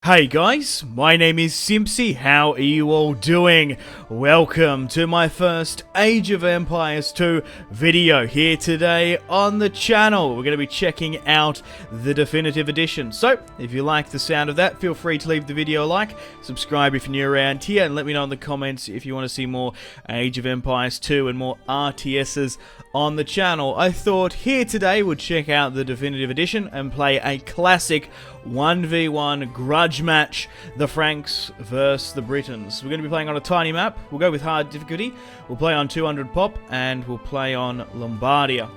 Hey guys, my name is Simpzy. How are you all doing? Welcome to my first Age of Empires 2 video here today on the channel. We're going to be checking out the definitive edition. So, if you like the sound of that, feel free to leave the video a like, subscribe if you're new around here, and let me know in the comments if you want to see more Age of Empires 2 and more RTSs on the channel. I thought here today we'd check out the definitive edition and play a classic 1v1 grudge match, the Franks versus the Britons. We're going to be playing on a tiny map. We'll go with hard difficulty. We'll play on 200 pop and we'll play on Lombardia.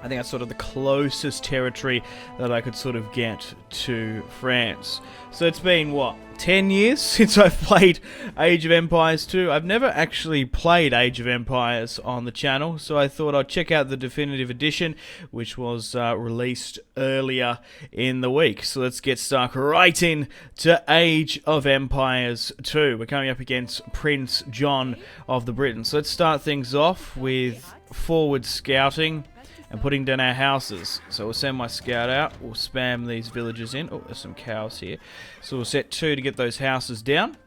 I think that's sort of the closest territory that I could sort of get to France. So it's been, what, 10 years since I've played Age of Empires 2. I've never actually played Age of Empires on the channel, so I thought I'd check out the definitive edition, which was released earlier in the week. So let's get stuck right in to Age of Empires 2. We're coming up against Prince John of the Britons. So let's start things off with forward scouting and putting down our houses. So we'll send my scout out, we'll spam these villagers in. Oh, there's some cows here. So we'll set 2 to get those houses down,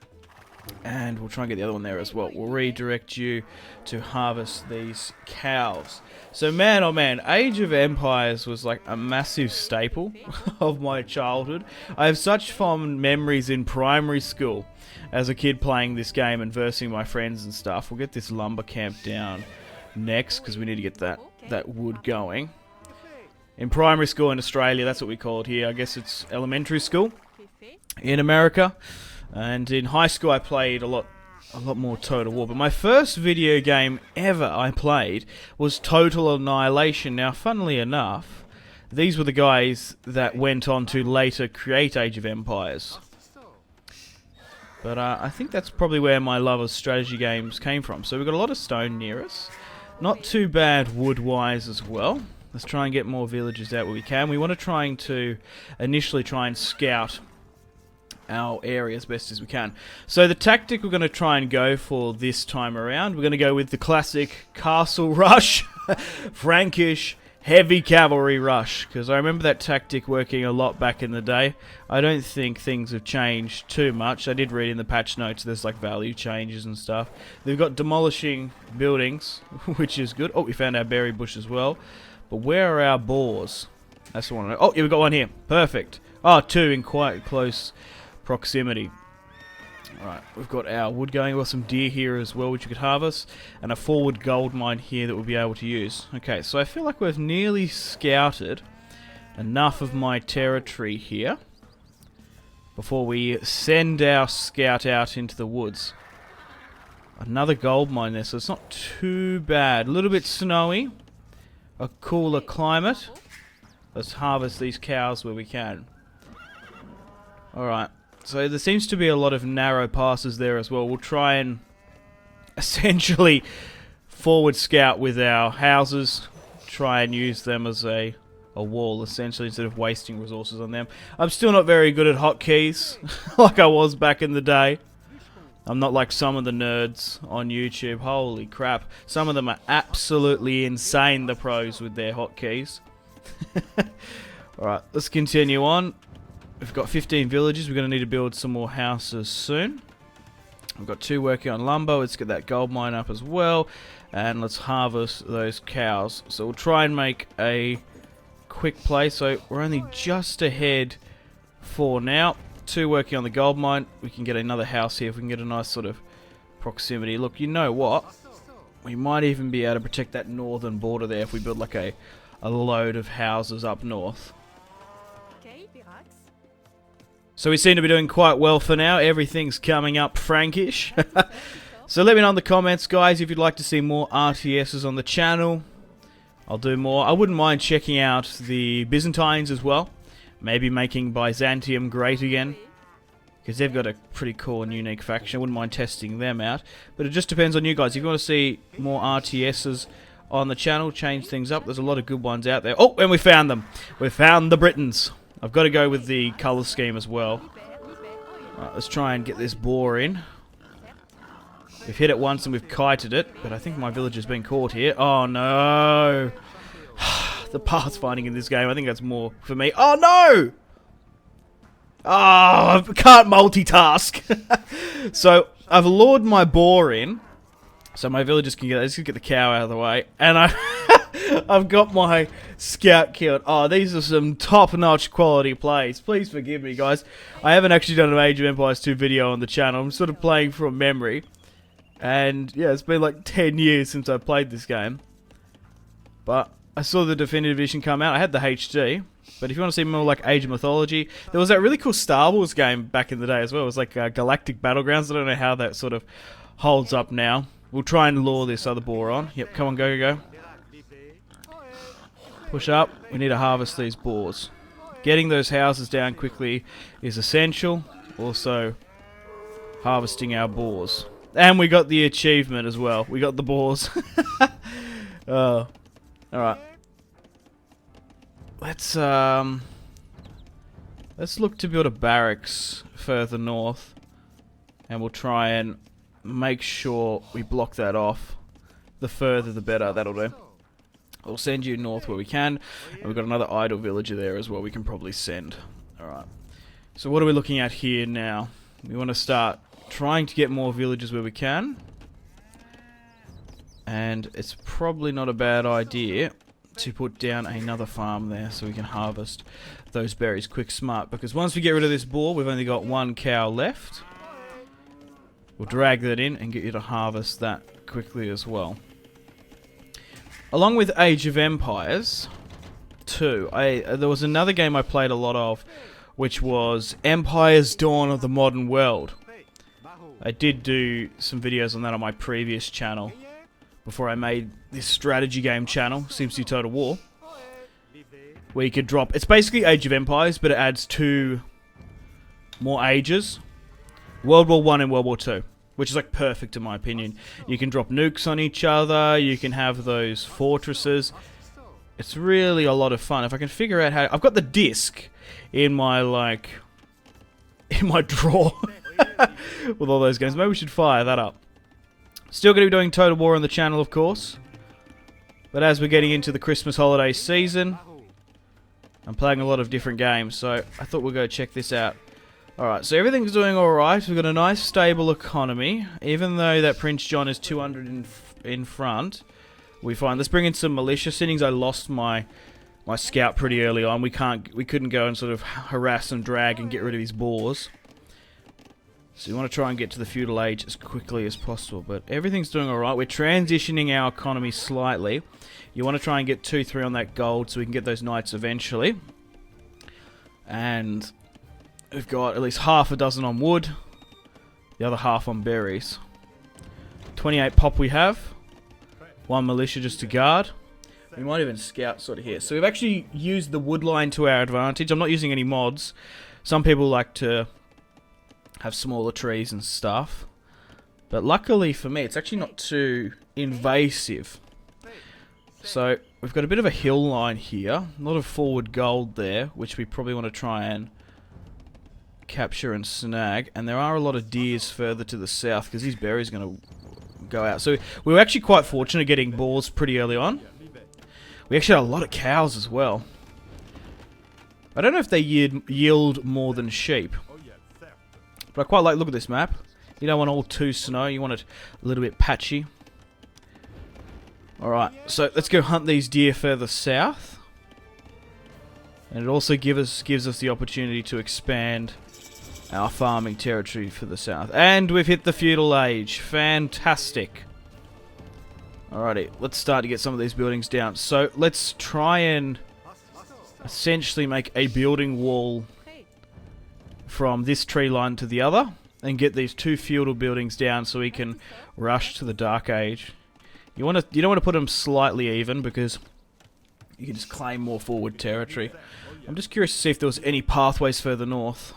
and we'll try and get the other one there as well. We'll redirect you to harvest these cows. So man, oh man, Age of Empires was like a massive staple of my childhood. I have such fond memories in primary school as a kid playing this game and versing my friends and stuff. We'll get this lumber camp down next because we need to get that wood going. In primary school in Australia, that's what we call it here. I guess it's elementary school in America. And in high school I played a lot more Total War. But my first video game ever I played was Total Annihilation. Now, funnily enough, these were the guys that went on to later create Age of Empires. But I think that's probably where my love of strategy games came from. So we've got a lot of stone near us. Not too bad wood-wise as well. Let's try and get more villagers out where we can. We want to initially try and scout our area as best as we can. So the tactic we're going to try and go for this time around, we're going to go with the classic castle rush, Frankish heavy cavalry rush, because I remember that tactic working a lot back in the day. I don't think things have changed too much. I did read in the patch notes there's like value changes and stuff. They've got demolishing buildings, which is good. Oh, we found our berry bush as well. But where are our boars? That's the one. Oh, yeah, we've got one here. Perfect. Oh, 2 in quite close proximity. Alright, we've got our wood going. We've got some deer here as well, which we could harvest, and a forward gold mine here that we'll be able to use. Okay, so I feel like we've nearly scouted enough of my territory here before we send our scout out into the woods. Another gold mine there, so it's not too bad. A little bit snowy, a cooler climate. Let's harvest these cows where we can. Alright. So there seems to be a lot of narrow passes there as well. We'll try and essentially forward scout with our houses. Try and use them as a wall, essentially, instead of wasting resources on them. I'm still not very good at hotkeys, like I was back in the day. I'm not like some of the nerds on YouTube. Holy crap. Some of them are absolutely insane, the pros, with their hotkeys. Alright, let's continue on. We've got 15 villages. We're going to need to build some more houses soon. We've got 2 working on lumber. Let's get that gold mine up as well. And let's harvest those cows. So we'll try and make a quick play. So we're only just ahead for now. 2 working on the gold mine. We can get another house here if we can get a nice sort of proximity. Look, you know what? We might even be able to protect that northern border there if we build like a load of houses up north. So we seem to be doing quite well for now. Everything's coming up Frankish. So let me know in the comments, guys, if you'd like to see more RTSs on the channel. I'll do more. I wouldn't mind checking out the Byzantines as well. Maybe making Byzantium great again, because they've got a pretty cool and unique faction. I wouldn't mind testing them out. But it just depends on you guys. If you want to see more RTSs on the channel, change things up. There's a lot of good ones out there. Oh, and we found them. We found the Britons. I've got to go with the colour scheme as well. Right, let's try and get this boar in. We've hit it once and we've kited it, but I think my village has been caught here. Oh no! The pathfinding in this game, I think that's more for me. Oh no! I can't multitask. So I've lured my boar in, so my villagers can just get the cow out of the way, and I've got my scout killed. Oh, these are some top-notch quality plays. Please forgive me, guys. I haven't actually done an Age of Empires 2 video on the channel. I'm sort of playing from memory, and yeah, it's been like 10 years since I played this game. But I saw the definitive edition come out. I had the HD. But if you want to see more like Age of Mythology, there was that really cool Star Wars game back in the day as well. It was like Galactic Battlegrounds. I don't know how that sort of holds up now. We'll try and lure this other boar on. Yep, come on, go. Push up. We need to harvest these boars. Getting those houses down quickly is essential. Also, harvesting our boars. And we got the achievement as well. We got the boars. Alright. Let's look to build a barracks further north, and we'll try and make sure we block that off. The further the better, that'll do. We'll send you north where we can, and we've got another idle villager there as well we can probably send. Alright, so what are we looking at here now? We want to start trying to get more villagers where we can, and it's probably not a bad idea to put down another farm there so we can harvest those berries quick smart, because once we get rid of this boar we've only got one cow left. We'll drag that in and get you to harvest that quickly as well. Along with Age of Empires 2, there was another game I played a lot of, which was Empire's Dawn of the Modern World. I did do some videos on that on my previous channel before I made this strategy game channel, Simpzy Total War, where you could drop... It's basically Age of Empires, but it adds 2 more ages. World War I and World War II, which is like perfect in my opinion. You can drop nukes on each other, you can have those fortresses. It's really a lot of fun. If I can figure out how... I've got the disc in my, like... in my drawer with all those games. Maybe we should fire that up. Still going to be doing Total War on the channel, of course. But as we're getting into the Christmas holiday season, I'm playing a lot of different games, so I thought we'd go check this out. Alright, so everything's doing alright. We've got a nice, stable economy. Even though that Prince John is 200 in front, we find... Let's bring in some militia. Seeing as I lost my scout pretty early on, we couldn't go and sort of harass and drag and get rid of his boars. So you want to try and get to the feudal age as quickly as possible. But everything's doing alright. We're transitioning our economy slightly. You want to try and get 2-3 on that gold so we can get those knights eventually. And we've got at least half a dozen on wood. The other half on berries. 28 pop we have. 1 militia just to guard. We might even scout sort of here. So we've actually used the wood line to our advantage. I'm not using any mods. Some people like to have smaller trees and stuff, but luckily for me it's actually not too invasive. So we've got a bit of a hill line here, a lot of forward gold there, which we probably want to try and capture and snag, and there are a lot of deers further to the south because these berries are going to go out. So we were actually quite fortunate getting boars pretty early on. We actually had a lot of cows as well. I don't know if they yield more than sheep. But I quite like, look at this map. You don't want all too snow, you want it a little bit patchy. Alright, so let's go hunt these deer further south. And it also gives us the opportunity to expand our farming territory for the south. And we've hit the feudal age. Fantastic. Alrighty, let's start to get some of these buildings down. So let's try and essentially make a building wall from this tree line to the other, and get these 2 feudal buildings down so we can rush to the Dark Age. You don't want to put them slightly even because you can just claim more forward territory. I'm just curious to see if there was any pathways further north,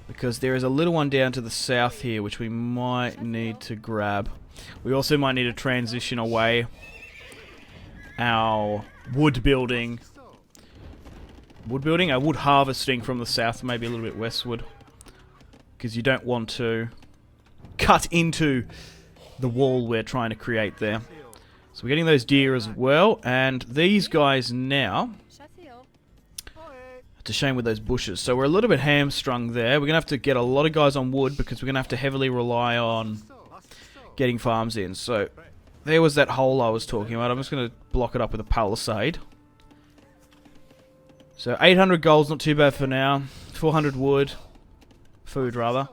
because there is a little one down to the south here which we might need to grab. We also might need to transition away our wood building, wood harvesting from the south, maybe a little bit westward, because you don't want to cut into the wall we're trying to create there. So we're getting those deer as well, and these guys now, It's a shame with those bushes. So we're a little bit hamstrung there. We're going to have to get a lot of guys on wood because we're going to have to heavily rely on getting farms in. So there was that hole I was talking about. I'm just going to block it up with a palisade. So 800 gold's not too bad for now. 400 wood. Food, rather.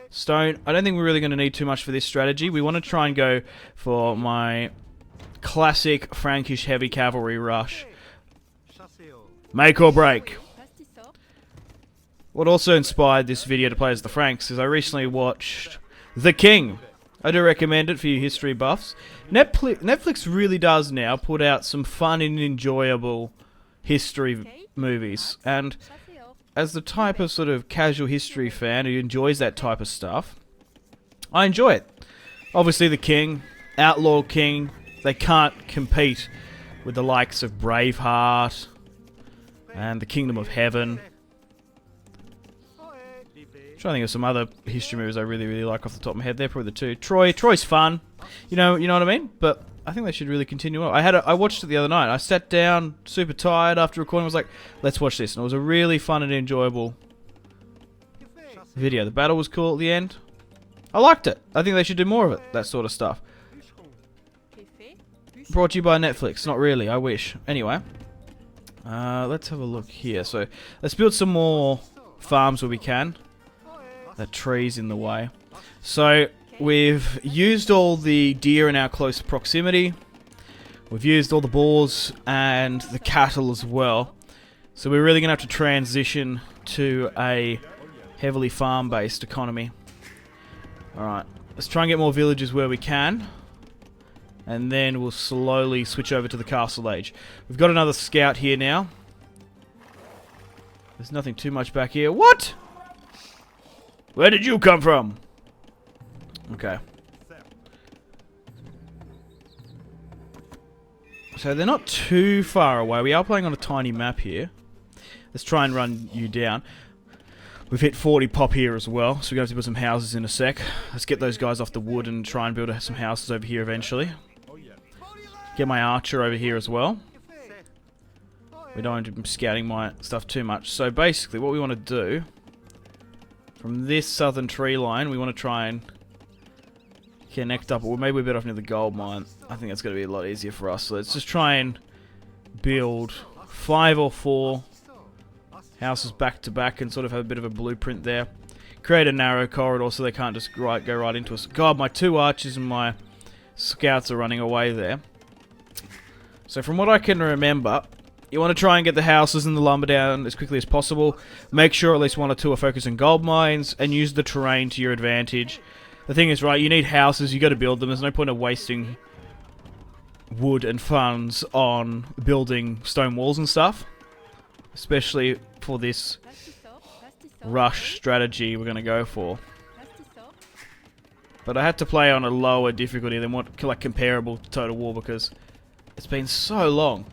Stone. I don't think we're really going to need too much for this strategy. We want to try and go for my classic Frankish heavy cavalry rush. Make or break. What also inspired this video to play as the Franks is I recently watched The King. I do recommend it for you history buffs. Netflix really does now put out some fun and enjoyable history movies. And as the type of sort of casual history fan who enjoys that type of stuff, I enjoy it. Obviously The King, Outlaw King, they can't compete with the likes of Braveheart and The Kingdom of Heaven. I'm trying to think of some other history movies I really like off the top of my head. They're probably the two. Troy's fun, you know what I mean. But I think they should really continue on. I watched it the other night. I sat down, super tired after recording. I was like, let's watch this, and it was a really fun and enjoyable video. The battle was cool at the end. I liked it. I think they should do more of it. That sort of stuff. Brought to you by Netflix. Not really. I wish. Anyway, let's have a look here. So let's build some more farms where we can. That tree's in the way. So we've used all the deer in our close proximity. We've used all the boars and the cattle as well. So we're really going to have to transition to a heavily farm-based economy. Alright, let's try and get more villages where we can. And then we'll slowly switch over to the castle age. We've got another scout here now. There's nothing too much back here. What? Where did you come from? Okay. So they're not too far away. We are playing on a tiny map here. Let's try and run you down. We've hit 40 pop here as well, so we're going to have to put some houses in a sec. Let's get those guys off the wood and try and build some houses over here eventually. Get my archer over here as well. We don't want to be scouting my stuff too much. So basically what we want to do, from this southern tree line, we want to try and connect up. Or maybe we're better off near the gold mine. I think that's going to be a lot easier for us. So let's just try and build 5 or 4 houses back to back and sort of have a bit of a blueprint there. Create a narrow corridor so they can't just go right into us. God, my 2 archers and my scouts are running away there. So from what I can remember, you want to try and get the houses and the lumber down as quickly as possible. Make sure at least 1 or 2 are focusing gold mines and use the terrain to your advantage. The thing is, right, you need houses, you got to build them. There's no point of wasting wood and funds on building stone walls and stuff. Especially for this rush strategy we're going to go for. But I had to play on a lower difficulty than what, like, comparable to Total War because it's been so long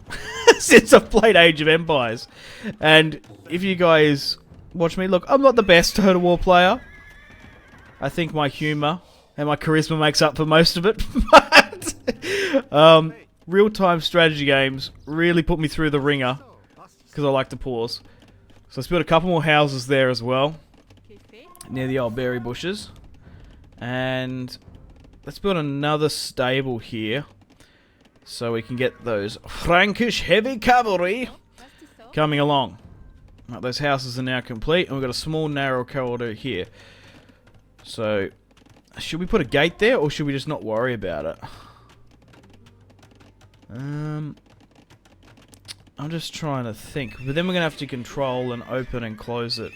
since I've played Age of Empires. And if you guys watch me, look, I'm not the best Total War player. I think my humour and my charisma makes up for most of it. But real-time strategy games really put me through the ringer because I like to pause. So let's build a couple more houses there as well, near the old berry bushes. And let's build another stable here so we can get those Frankish heavy cavalry coming along. Right, those houses are now complete, and we've got a small narrow corridor here. So, should we put a gate there, or should we just not worry about it? I'm just trying to think. But then we're going to have to control and open and close it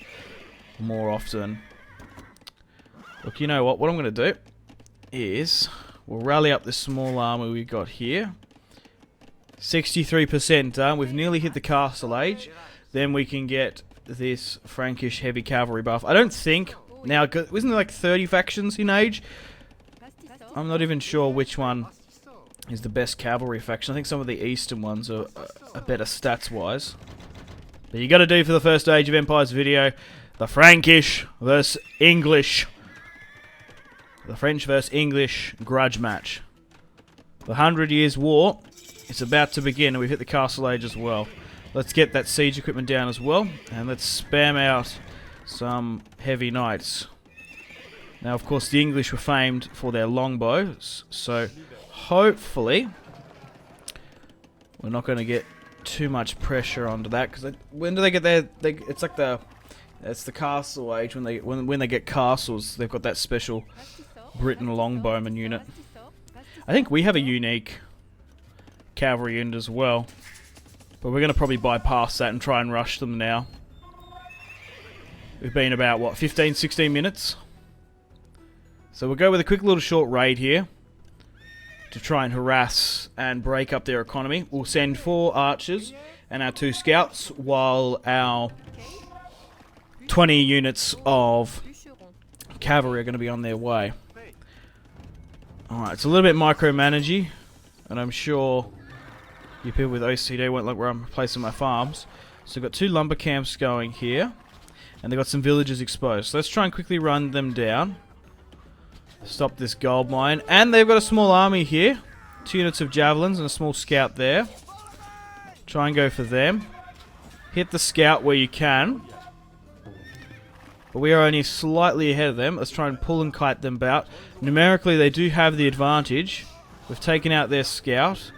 more often. Look, you know what? What I'm going to do is we'll rally up this small army we got here. 63% done. We've nearly hit the castle age. Then we can get this Frankish heavy cavalry buff. I don't think... Now, isn't there like 30 factions in Age? I'm not even sure which one is the best cavalry faction. I think some of the eastern ones are better stats-wise. But you got to do for the first Age of Empires video, the Frankish versus English. The French versus English grudge match. The 100 Years' War is about to begin, and we've hit the castle age as well. Let's get that siege equipment down as well. And let's spam out some heavy knights. Now, of course, the English were famed for their longbows. So, hopefully, we're not going to get too much pressure onto that. Because when do they get there? It's like it's the castle age. When they get castles, they've got that special Briton longbowman unit. I think we have a unique cavalry unit as well. But we're going to probably bypass that and try and rush them now. We've been about, what, 15, 16 minutes? So we'll go with a quick little short raid here to try and harass and break up their economy. We'll send 4 archers and our 2 scouts while our 20 units of cavalry are going to be on their way. Alright, it's a little bit micromanagey, and I'm sure you people with OCD won't like where I'm placing my farms. So we've got 2 lumber camps going here, and they've got some villages exposed. So let's try and quickly run them down. Stop this gold mine. And they've got a small army here. 2 units of javelins and a small scout there. Try and go for them. Hit the scout where you can. But we are only slightly ahead of them. Let's try and pull and kite them out. Numerically, they do have the advantage. We've taken out their scout.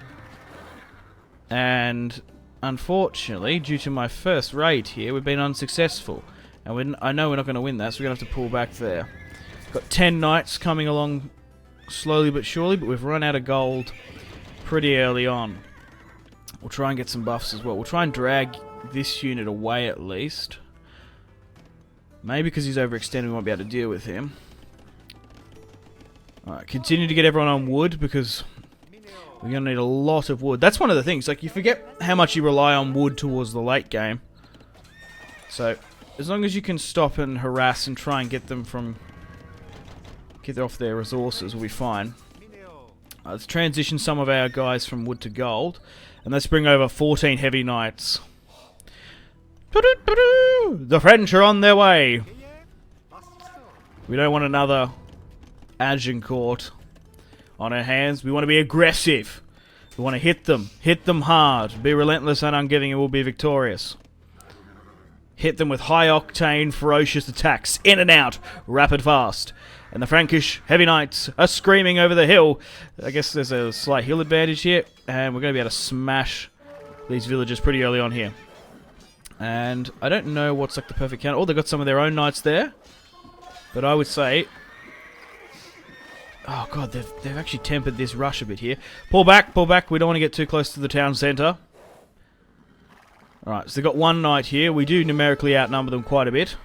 And unfortunately, due to my first raid here, we've been unsuccessful. And I know we're not going to win that, so we're going to have to pull back there. Got 10 knights coming along slowly but surely, but we've run out of gold pretty early on. We'll try and get some buffs as well. We'll try and drag this unit away at least. Maybe because he's overextended, we won't be able to deal with him. Alright, continue to get everyone on wood because we're going to need a lot of wood. That's one of the things. Like, you forget how much you rely on wood towards the late game. So, as long as you can stop and harass and try and get them off their resources, we'll be fine. Let's transition some of our guys from wood to gold. And let's bring over 14 heavy knights. The French are on their way. We don't want another Agincourt on our hands. We want to be aggressive. We want to hit them hard, be relentless and ungiving, and we'll be victorious. Hit them with high-octane, ferocious attacks, in and out, rapid fast. And the Frankish heavy knights are screaming over the hill. I guess there's a slight hill advantage here, and we're going to be able to smash these villages pretty early on here. And I don't know what's like the perfect counter. Oh, they've got some of their own knights there. But I would say... Oh god, they've actually tempered this rush a bit here. Pull back, pull back. We don't want to get too close to the town centre. Alright, so they've got 1 knight here. We do numerically outnumber them quite a bit.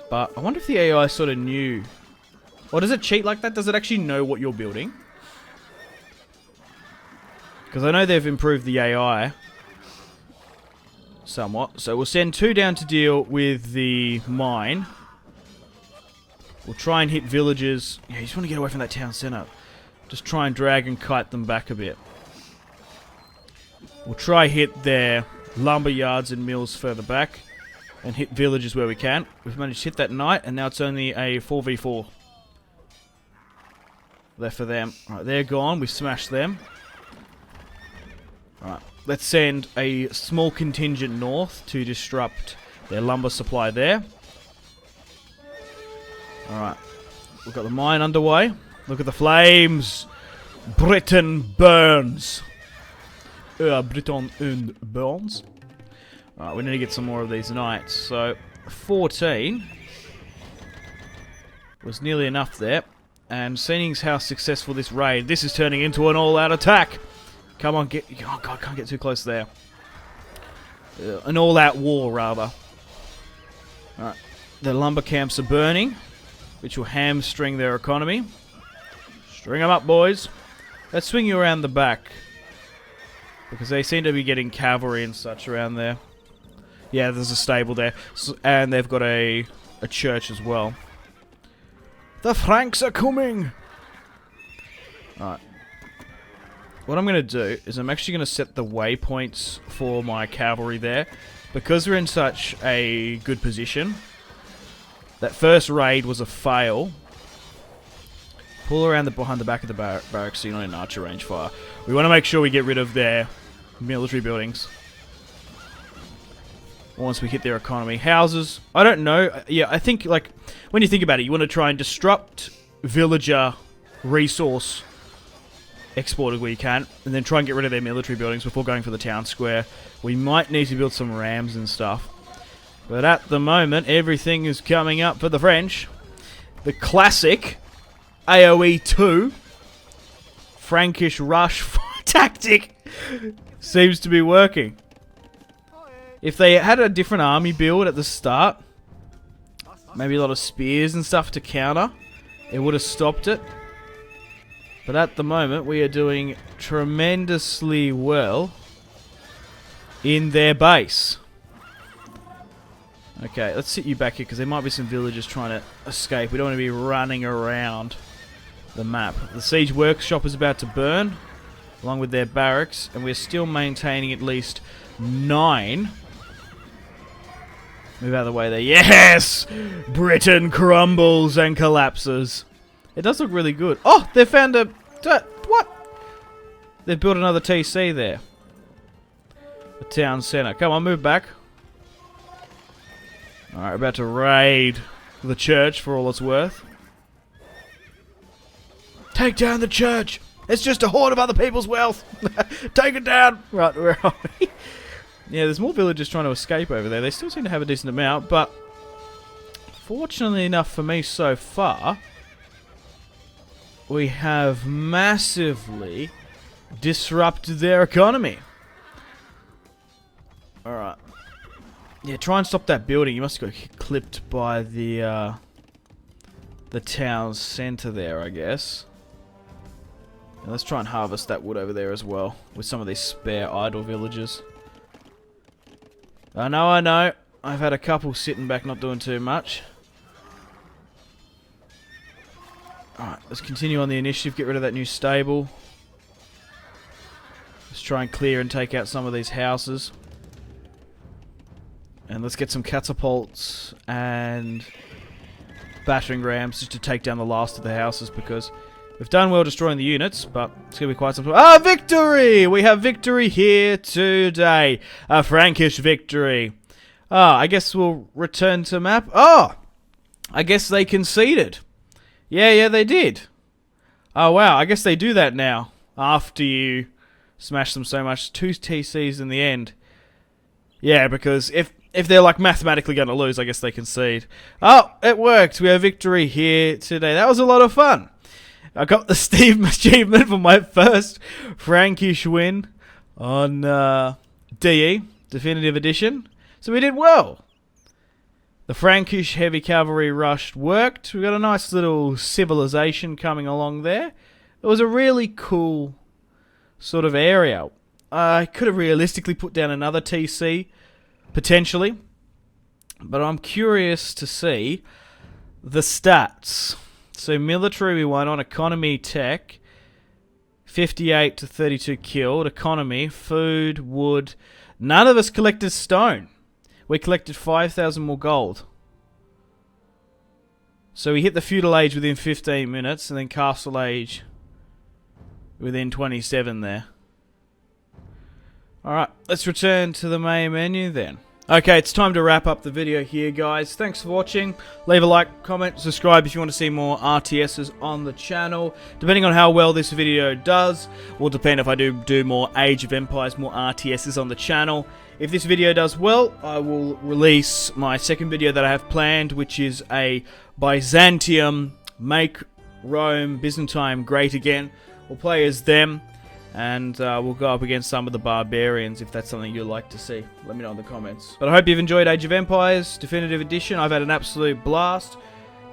But I wonder if the AI sort of knew. Or does it cheat like that? Does it actually know what you're building? Because I know they've improved the AI somewhat. So we'll send 2 down to deal with the mine. We'll try and hit villages. Yeah, you just want to get away from that town centre. Just try and drag and kite them back a bit. We'll try hit their lumber yards and mills further back. And hit villages where we can. We've managed to hit that knight, and now it's only a 4v4 left for them. Alright, they're gone. We smashed them. Alright, let's send a small contingent north to disrupt their lumber supply there. Alright, we've got the mine underway. Look at the flames. Britain burns. Britain and burns. Alright, we need to get some more of these knights. So, 14 was nearly enough there. And seeing how successful this raid, this is turning into an all-out attack. Come on, get... Oh god, can't get too close there. An all-out war, rather. Alright, the lumber camps are burning, which will hamstring their economy. String them up, boys. Let's swing you around the back. Because they seem to be getting cavalry and such around there. Yeah, there's a stable there. And they've got a church as well. The Franks are coming! Alright. What I'm going to do is I'm actually going to set the waypoints for my cavalry there. Because we're in such a good position. That first raid was a fail. Pull around behind the back of the barracks so you're not in archer range fire. We want to make sure we get rid of their military buildings once we hit their economy. Houses, I don't know. Yeah, I think, like, when you think about it, you want to try and disrupt villager resource exported where you can, and then try and get rid of their military buildings before going for the town square. We might need to build some rams and stuff. But at the moment, everything is coming up for the French. The classic AoE 2 Frankish rush tactic seems to be working. If they had a different army build at the start, maybe a lot of spears and stuff to counter, it would have stopped it. But at the moment, we are doing tremendously well in their base. Okay, let's sit you back here because there might be some villagers trying to escape. We don't want to be running around the map. The siege workshop is about to burn, along with their barracks, and we're still maintaining at least 9. Move out of the way there. Yes! Britain crumbles and collapses. It does look really good. Oh, they found a... What? They've built another TC there. The town centre. Come on, move back. Alright, about to raid the church for all it's worth. Take down the church! It's just a hoard of other people's wealth! Take it down! Right, where are we? Yeah, there's more villagers trying to escape over there. They still seem to have a decent amount, but fortunately enough for me so far, we have massively disrupted their economy. Alright. Yeah, try and stop that building. You must have got clipped by the town centre there, I guess. And let's try and harvest that wood over there as well, with some of these spare idle villagers. I know. I've had a couple sitting back not doing too much. Alright, let's continue on the initiative. Get rid of that new stable. Let's try and clear and take out some of these houses. And let's get some catapults and battering rams just to take down the last of the houses, because we've done well destroying the units, but it's going to be quite some time. Ah, victory! We have victory here today. A Frankish victory. Ah, I guess we'll return to map. Oh! I guess they conceded. Yeah, they did. Oh, wow. I guess they do that now. After you smash them so much. 2 TCs in the end. Yeah, because if they're like mathematically going to lose, I guess they concede. Oh, it worked. We have victory here today. That was a lot of fun. I got the Steam achievement for my first Frankish win on DE, Definitive Edition. So we did well. The Frankish heavy cavalry rush worked. We got a nice little civilization coming along there. It was a really cool sort of area. I could have realistically put down another TC, potentially. But I'm curious to see the stats. So military we won on, economy tech, 58 to 32 killed, economy, food, wood. None of us collected stone. We collected 5,000 more gold. So we hit the feudal age within 15 minutes, and then castle age within 27 there. Alright, let's return to the main menu then. Okay, it's time to wrap up the video here, guys. Thanks for watching. Leave a like, comment, subscribe if you want to see more RTSs on the channel. Depending on how well this video does, will depend if I do more Age of Empires, more RTSs on the channel. If this video does well, I will release my second video that I have planned, which is a Byzantium, make Rome, Byzantine great again. We'll play as them. And we'll go up against some of the barbarians if that's something you'd like to see. Let me know in the comments. But I hope you've enjoyed Age of Empires Definitive Edition. I've had an absolute blast.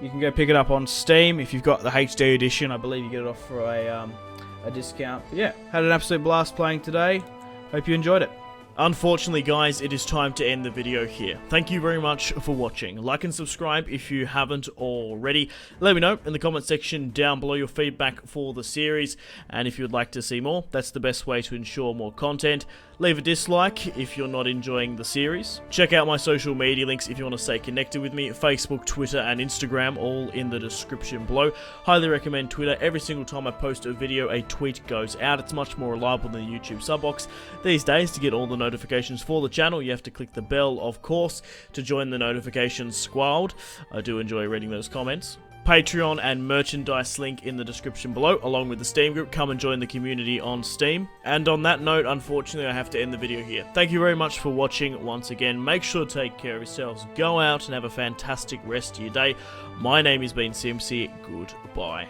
You can go pick it up on Steam. If you've got the HD edition, I believe you get it off for a discount. But yeah, had an absolute blast playing today. Hope you enjoyed it. Unfortunately, guys, it is time to end the video here. Thank you very much for watching. Like and subscribe if you haven't already. Let me know in the comment section down below your feedback for the series, and if you would like to see more, that's the best way to ensure more content. Leave a dislike if you're not enjoying the series. Check out my social media links if you want to stay connected with me. Facebook, Twitter, and Instagram, all in the description below. Highly recommend Twitter. Every single time I post a video, a tweet goes out. It's much more reliable than the YouTube sub box. These days, to get all the notifications for the channel, you have to click the bell, of course, to join the notifications squad. I do enjoy reading those comments. Patreon and merchandise link in the description below, along with the Steam group. Come and join the community on Steam. And on that note, unfortunately, I have to end the video here. Thank you very much for watching once again. Make sure to take care of yourselves. Go out and have a fantastic rest of your day. My name has been Simpzy. Goodbye.